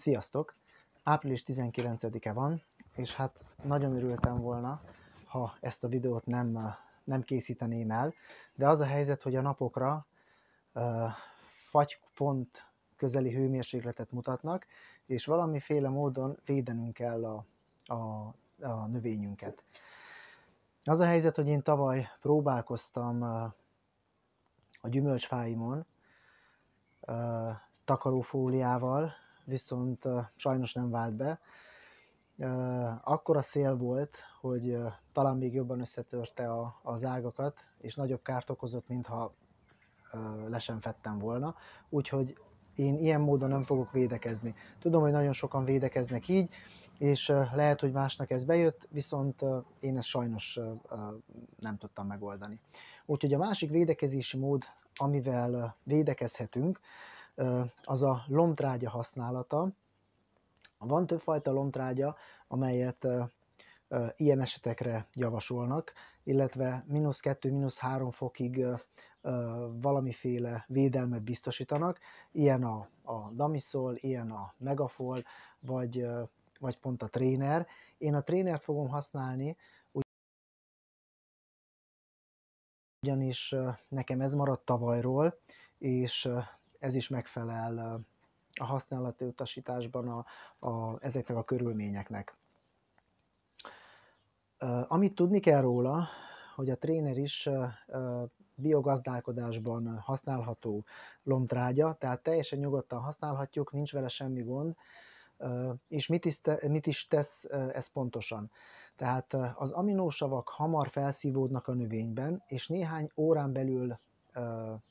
Sziasztok! Április 19-e van, és hát nagyon örültem volna, ha ezt a videót nem készíteném el, de az a helyzet, hogy a napokra fagyfont közeli hőmérsékletet mutatnak, és valamiféle módon védenünk kell a növényünket. Az a helyzet, hogy én tavaly próbálkoztam a gyümölcsfáimon takarófóliával, viszont sajnos nem vált be. Akkora szél volt, hogy talán még jobban összetörte az ágakat, és nagyobb kárt okozott, mintha le sem fedtem volna. Úgyhogy én ilyen módon nem fogok védekezni. Tudom, hogy nagyon sokan védekeznek így, és lehet, hogy másnak ez bejött, viszont én ezt sajnos nem tudtam megoldani. Úgyhogy a másik védekezési mód, amivel védekezhetünk, az a lombtrágya használata. Van többfajta lombtrágya, amelyet ilyen esetekre javasolnak, illetve -2, -3 fokig valamiféle védelmet biztosítanak. Ilyen a Damisol, ilyen a Megafol, vagy pont a Trainer. Én a Trainert fogom használni, ugyanis nekem ez maradt tavalyról, és ez is megfelel a használati utasításban ezeknek a körülményeknek. Amit tudni kell róla, hogy a Trainer is biogazdálkodásban használható lombtrágya, tehát teljesen nyugodtan használhatjuk, nincs vele semmi gond. És mit is tesz ez pontosan? Tehát az aminósavak hamar felszívódnak a növényben, és néhány órán belül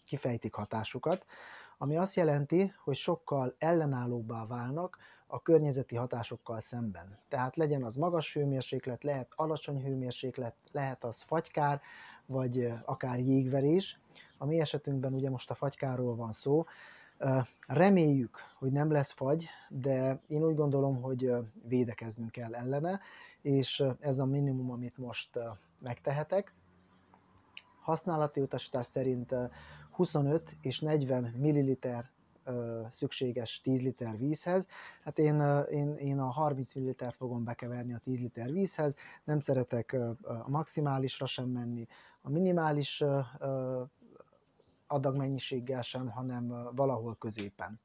kifejtik hatásukat, ami azt jelenti, hogy sokkal ellenállóbbá válnak a környezeti hatásokkal szemben. Tehát legyen az magas hőmérséklet, lehet alacsony hőmérséklet, lehet az fagykár, vagy akár jégverés. A mi esetünkben ugye most a fagykáról van szó. Reméljük, hogy nem lesz fagy, de én úgy gondolom, hogy védekeznünk kell ellene, és ez a minimum, amit most megtehetek. Használati utasítás szerint 25 és 40 ml szükséges 10 liter vízhez. Hát én a 30 ml-t fogom bekeverni a 10 liter vízhez, nem szeretek a maximálisra sem menni, a minimális adagmennyiséggel sem, hanem valahol középen.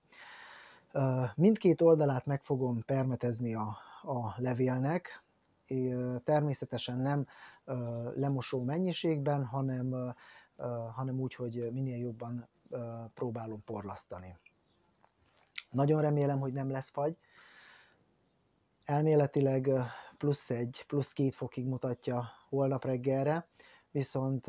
Mindkét oldalát meg fogom permetezni a levélnek, természetesen nem lemosó mennyiségben, hanem úgy, hogy minél jobban próbálom porlasztani. Nagyon remélem, hogy nem lesz fagy. Elméletileg +1, +2 fokig mutatja holnap reggelre, viszont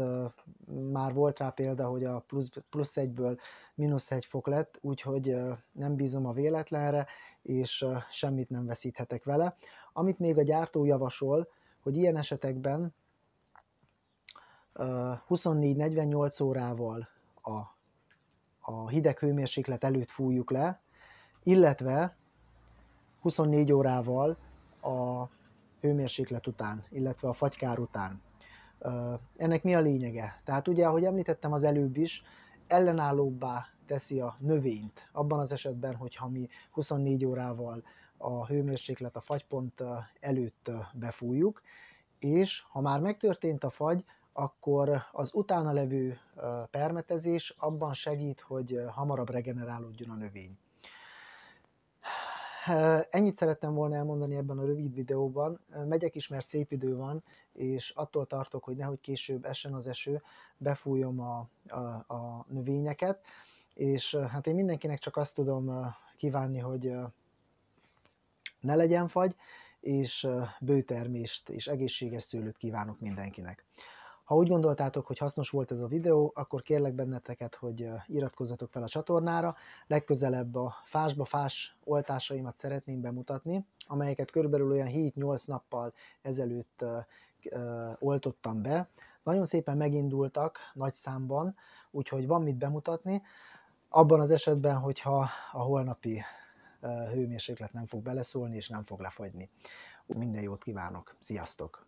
már volt rá példa, hogy a +1-ből -1 fok lett, úgyhogy nem bízom a véletlenre, és semmit nem veszíthetek vele. Amit még a gyártó javasol, hogy ilyen esetekben 24-48 órával a hideg hőmérséklet előtt fújjuk le, illetve 24 órával a hőmérséklet után, illetve a fagykár után. Ennek mi a lényege? Tehát ugye, ahogy említettem az előbb is, ellenállóbbá teszi a növényt, abban az esetben, hogyha mi 24 órával a hőmérséklet a fagypont előtt befújjuk, és ha már megtörtént a fagy, akkor az utána levő permetezés abban segít, hogy hamarabb regenerálódjon a növény. Ennyit szerettem volna elmondani ebben a rövid videóban. Megyek is, mert szép idő van, és attól tartok, hogy nehogy később essen az eső, befújom a növényeket, és hát én mindenkinek csak azt tudom kívánni, hogy ne legyen fagy, és bőtermést és egészséges szőlőt kívánok mindenkinek. Ha úgy gondoltátok, hogy hasznos volt ez a videó, akkor kérlek benneteket, hogy iratkozzatok fel a csatornára. Legközelebb a fásba fás oltásaimat szeretném bemutatni, amelyeket körülbelül olyan 7-8 nappal ezelőtt oltottam be. Nagyon szépen megindultak nagy számban, úgyhogy van mit bemutatni. Abban az esetben, hogyha a holnapi hőmérséklet nem fog beleszólni és nem fog lefagyni. Minden jót kívánok, sziasztok!